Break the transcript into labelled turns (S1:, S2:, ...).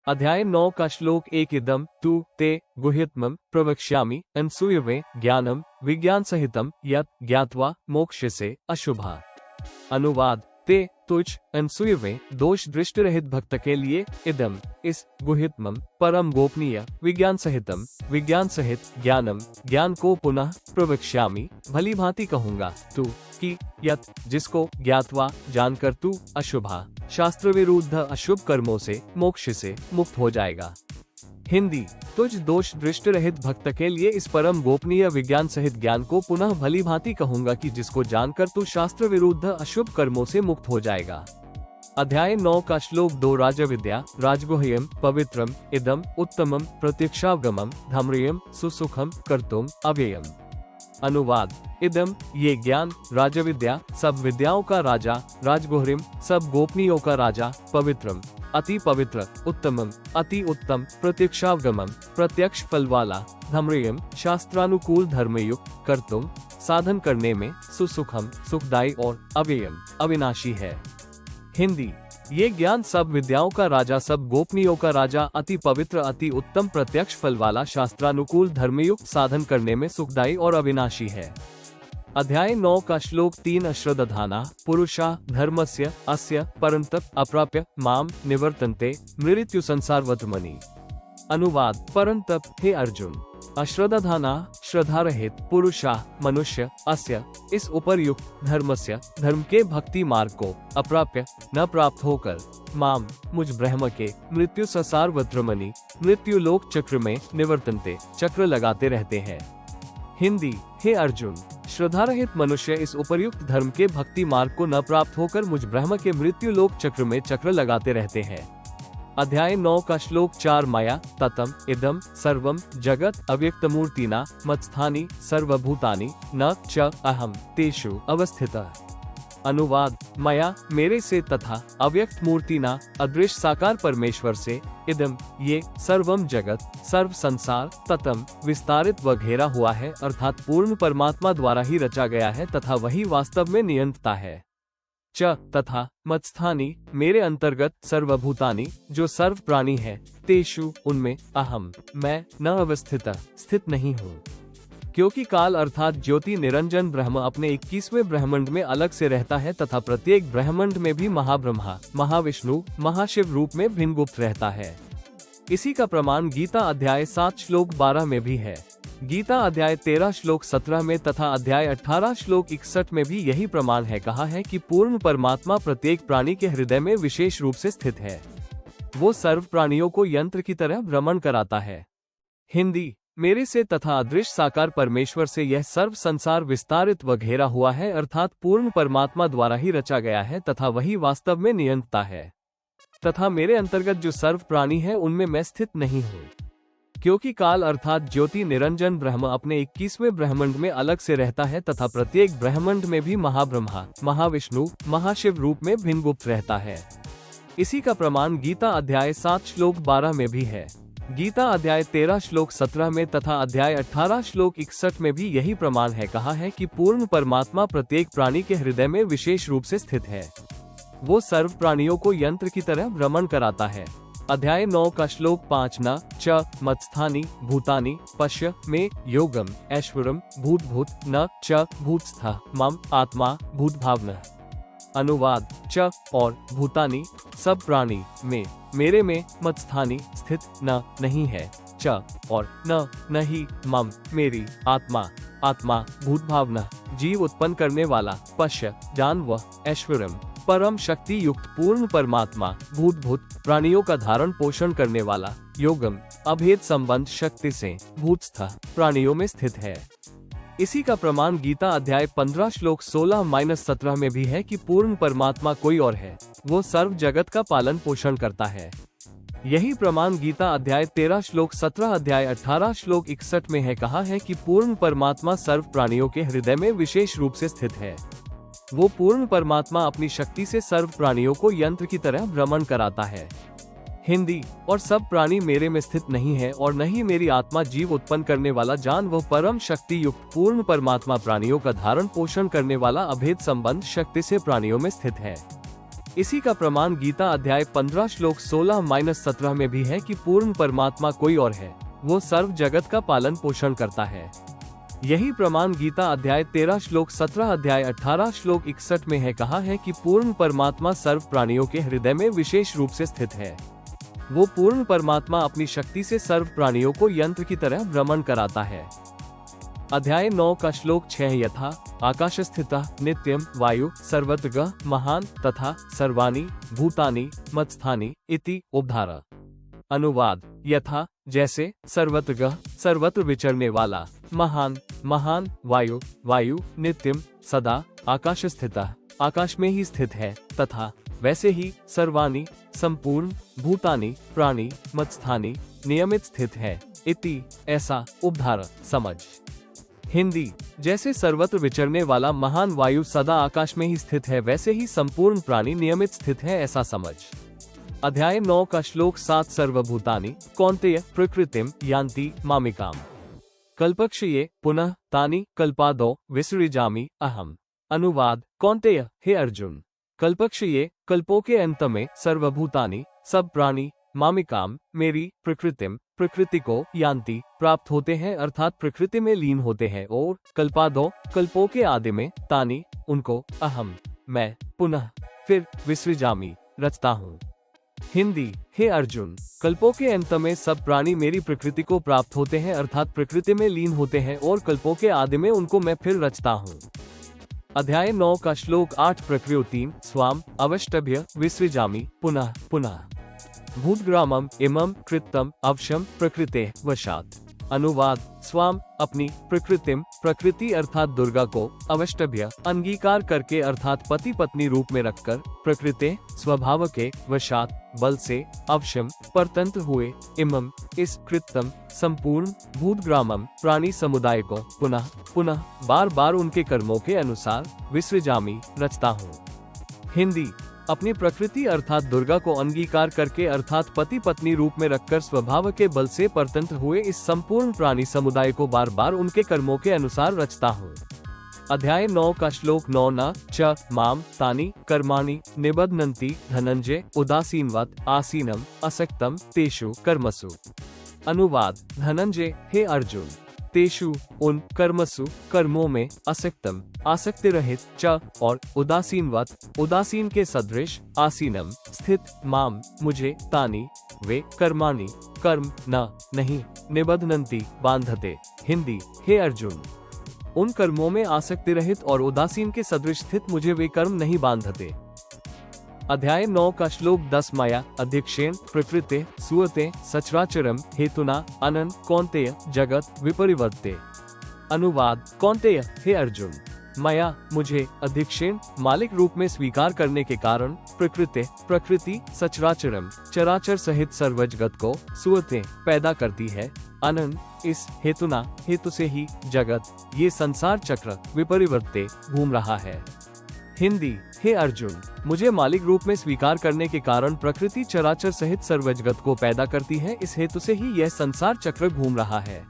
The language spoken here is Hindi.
S1: अध्याय 9 का श्लोक 1 इदम तु ते गुह्यतमं प्रवक्ष्यामि अनसूयवे ज्ञानम विज्ञान सहितम यत् ज्ञात्वा मोक्ष्यसे अशुभा। अनुवाद ते तुझ अनसूयवे दोष दृष्टि रहित भक्त के लिए इदम इस गुह्यतमं परम गोपनीय विज्ञान सहितम विज्ञान सहित ज्ञानम ज्ञान को पुनः प्रवक्ष्यामि भली भांति कहूँगा तू कि यत् जिसको ज्ञात्वा जानकर तू अशुभा शास्त्र विरुद्ध अशुभ कर्मों से मोक्ष से मुक्त हो जाएगा। हिंदी तुझ दोष दृष्टि रहित भक्त के लिए इस परम गोपनीय विज्ञान सहित ज्ञान को पुनः भली भांति कहूँगा कि जिसको जानकर तू शास्त्र विरुद्ध अशुभ कर्मों से मुक्त हो जाएगा। अध्याय 9 का श्लोक 2 राजविद्या राजगुह्यम पवित्रम इदम उत्तमम प्रत्यक्षावगमम धम्रियम सुसुखम कर्तुम अव्ययम। अनुवाद इदम ये ज्ञान राजविद्या सब विद्याओं का राजा राजगुह्यम सब गोपनीयों का राजा पवित्रम अति पवित्र उत्तमम अति उत्तम प्रत्यक्षावगमम प्रत्यक्ष फल वाला धम्रियम शास्त्रानुकूल धर्मयुक्त कर्तुम साधन करने में सुसुखम सुखदायी और अव्ययम अविनाशी है। हिंदी ये ज्ञान सब विद्याओं का राजा सब गोपनीयों का राजा अति पवित्र अति उत्तम प्रत्यक्ष फल वाला शास्त्रानुकूल धर्मयुक्त साधन करने में सुखदायी और अविनाशी है। अध्याय 9 का श्लोक 3 अश्रद्धाना पुरुषा धर्मस्य अस्य परन्तप अप्राप्य माम निवर्तन्ते मृत्यु संसारवत्मनि। अनुवाद परन्तप हे अर्जुन अश्रद्धाना श्रद्धा रहित पुरुषा मनुष्य अस्य इस उपर्युक्त धर्मस्य धर्म के भक्ति मार्ग को अप्राप्य न प्राप्त होकर माम मुझ ब्रह्म के मृत्यु संसारवत्मनि मृत्यु लोक चक्र में निवर्तन्ते चक्र लगाते रहते हैं। हिंदी हे अर्जुन श्रद्धा रहित मनुष्य इस उपर्युक्त धर्म के भक्ति मार्ग को न प्राप्त होकर मुझ ब्रह्म के मृत्यु लोक चक्र में चक्र लगाते रहते हैं। अध्याय 9 का श्लोक 4 माया ततम इदम सर्वम जगत अव्यक्तमूर्तिना मत्स्थानि सर्वभूतानि न च अहम तेषु अवस्थितः। अनुवाद माया मेरे से तथा अव्यक्त मूर्तिना अदृश्य साकार परमेश्वर से इदम ये सर्वम जगत सर्व संसार ततम विस्तारित व घेरा हुआ है अर्थात पूर्ण परमात्मा द्वारा ही रचा गया है तथा वही वास्तव में नियंत्ता है। च तथा मत्स्थानि मेरे अंतर्गत सर्वभूतानि जो सर्व प्राणी है तेषु उनमें अहम मैं न अवस्थित स्थित नहीं हूँ। क्योंकि काल अर्थात ज्योति निरंजन ब्रह्म अपने 21वें ब्रह्मांड में अलग से रहता है तथा प्रत्येक ब्रह्मांड में भी महाब्रह्मा महाविष्णु महाशिव रूप में भिन्न गुप्त रहता है। इसी का प्रमाण गीता अध्याय 7 श्लोक 12 में भी है। गीता अध्याय 13 श्लोक 17 में तथा अध्याय 18 श्लोक 61 में भी यही प्रमाण है। कहा है कि पूर्ण परमात्मा प्रत्येक प्राणी के हृदय में विशेष रूप से स्थित है। वो सर्व प्राणियों को यंत्र की तरह भ्रमण कराता है। हिंदी मेरे से तथा अदृश्य साकार परमेश्वर से यह सर्व संसार विस्तारित व घेरा हुआ है अर्थात पूर्ण परमात्मा द्वारा ही रचा गया है तथा वही वास्तव में नियंत्ता है तथा मेरे अंतर्गत जो सर्व प्राणी है उनमें मैं स्थित नहीं हूँ। क्योंकि काल अर्थात ज्योति निरंजन ब्रह्म अपने 21वें ब्रह्मांड में अलग से रहता है तथा प्रत्येक ब्रह्मांड में भी महाब्रह्मा महाविष्णु महाशिव रूप में भिन्न गुप्त रहता है। इसी का प्रमाण गीता अध्याय 7 श्लोक 12 में भी है। गीता अध्याय 13 श्लोक 17 में तथा अध्याय 18 श्लोक 61 में भी यही प्रमाण है। कहा है कि पूर्ण परमात्मा प्रत्येक प्राणी के हृदय में विशेष रूप से स्थित है। वो सर्व प्राणियों को यंत्र की तरह भ्रमण कराता है। अध्याय 9 का श्लोक 5 न च मत्स्थानि भूतानि पश्य में योगम ऐश्वरम भूत भूत न च भूतस्थ मम आत्मा भूत भावना। अनुवाद च और भूतानि सब प्राणी में मेरे में मत्स्थानि स्थित न नहीं है च और न नहीं मम मेरी आत्मा आत्मा भूत भावना जीव उत्पन्न करने वाला पश्य जान व ऐश्वरम परम शक्ति युक्त पूर्ण परमात्मा भूत भूत प्राणियों का धारण पोषण करने वाला योगम अभेद संबंध शक्ति से भूतस्थ प्राणियों में स्थित है। इसी का प्रमाण गीता अध्याय 15 श्लोक 16-17 में भी है कि पूर्ण परमात्मा कोई और है, वो सर्व जगत का पालन पोषण करता है। यही प्रमाण गीता अध्याय 13 श्लोक 17 अध्याय 18 श्लोक 61 में है। कहा है कि पूर्ण परमात्मा सर्व प्राणियों के हृदय में विशेष रूप से स्थित है। वो पूर्ण परमात्मा अपनी शक्ति से सर्व प्राणियों को यंत्र की तरह भ्रमण कराता है। हिंदी और सब प्राणी मेरे में स्थित नहीं है और न ही मेरी आत्मा जीव उत्पन्न करने वाला जान वो परम शक्ति युक्त पूर्ण परमात्मा प्राणियों का धारण पोषण करने वाला अभेद संबंध शक्ति से प्राणियों में स्थित है। इसी का प्रमाण गीता अध्याय 15 श्लोक 16-17 में भी है कि पूर्ण परमात्मा कोई और है, वो सर्व जगत का पालन पोषण करता है। यही प्रमाण गीता अध्याय 13 श्लोक 17 अध्याय 18 श्लोक 61 में है, कहा है कि पूर्ण परमात्मा सर्व प्राणियों के हृदय में विशेष रूप से स्थित है। वो पूर्ण परमात्मा अपनी शक्ति से सर्व प्राणियों को यंत्र की तरह भ्रमण कराता है। अध्याय 9 का श्लोक 6 यथा आकाश स्थितः नित्यम वायु सर्वत्र महान तथा सर्वाणि भूतानि मत्स्थानि इति उपधारा। अनुवाद, यथा जैसे सर्वत्र सर्वत्र विचरने वाला, महान महान वायु वायु नित्यम सदा आकाश स्थितः आकाश में ही स्थित है, तथा वैसे ही सर्वाणि संपूर्ण भूतानि प्राणी मत्स्थानि नियमित स्थित है, इति ऐसा उपधारा समझ। हिंदी, जैसे सर्वत्र विचरने वाला महान वायु सदा आकाश में ही स्थित है, वैसे ही संपूर्ण प्राणी नियमित स्थित है, ऐसा समझ। अध्याय 9 का श्लोक 7 सर्वभूतानि कौन्तेय प्रकृतिम यान्ति मामिकाम कल्पक्षये पुनः तानि कल्पादो विसृजामि अहम। अनुवाद, कौन्तेय, हे अर्जुन, कल्पक्षये कल्पों के अंत में सर्वभूतानि सब प्राणी मामिकाम मेरी प्रकृतिम प्रकृति को यान्ति प्राप्त होते हैं, अर्थात प्रकृति में लीन होते हैं, और कल्पादो कल्पों के आदि में तानि उनको अहम मैं पुनः फिर विसृजामि रचता हूँ। हिंदी, हे अर्जुन, कल्पों के अंत में सब प्राणी मेरी प्रकृति को प्राप्त होते हैं, अर्थात प्रकृति में लीन होते हैं, और कल्पों के आदि में उनको मैं फिर रचता हूँ। अध्याय 9 का श्लोक 8 प्रकृतिम स्वाम अवष्टभ्य विसृजामि पुनः पुनः भूतग्रामम इमं कृतम अवशम प्रकृते वशात। अनुवाद, स्वाम अपनी प्रकृतिम प्रकृति अर्थात दुर्गा को अवष्टभ्य अंगीकार करके अर्थात पति पत्नी रूप में रखकर प्रकृते स्वभाव के वशात बल से अवशम परतंत्र हुए इमं इस कृतम संपूर्ण भूतग्रामम प्राणी समुदाय को पुनः पुनः बार बार उनके कर्मों के अनुसार विसृजामि रचता हूँ। हिंदी, अपनी प्रकृति अर्थात दुर्गा को अंगीकार करके अर्थात पति पत्नी रूप में रखकर स्वभाव के बल से परतंत्र हुए इस संपूर्ण प्राणी समुदाय को बार बार उनके कर्मों के अनुसार रचता हूँ। अध्याय 9 का श्लोक 9 न च माम तानि कर्माणि निबध्नन्ति धनंजय उदासीनवत आसीनम असक्तम तेषु कर्मसु। अनुवाद, धनंजय, हे अर्जुन, तेषु उन कर्मसु कर्मों में असक्तम आसक्ति रहित च और उदासीनवत उदासीन के सदृश आसीनम स्थित माम मुझे तानि वे कर्माणि कर्म न नहीं निबध्नन्ति बांधते। हिंदी, हे अर्जुन, उन कर्मों में आसक्ति रहित और उदासीन के सदृश स्थित मुझे वे कर्म नहीं बांधते। अध्याय 9 का श्लोक 10 माया अध्यक्षेण प्रकृते सुअते सचराचरम हेतुना अनन कौन्तेय जगत विपरिवर्ते। अनुवाद, कौन्तेय, हे अर्जुन, माया मुझे अध्यक्षेण मालिक रूप में स्वीकार करने के कारण प्रकृति प्रकृति सचराचरम चराचर सहित सर्व जगत को सुअते पैदा करती है, अनन इस हेतुना हेतु से ही जगत ये संसार चक्र विपरिवर्ते घूम रहा है। हिंदी, हे अर्जुन, मुझे मालिक रूप में स्वीकार करने के कारण प्रकृति चराचर सहित सर्व जगत को पैदा करती है, इस हेतु से ही यह संसार चक्र घूम रहा है।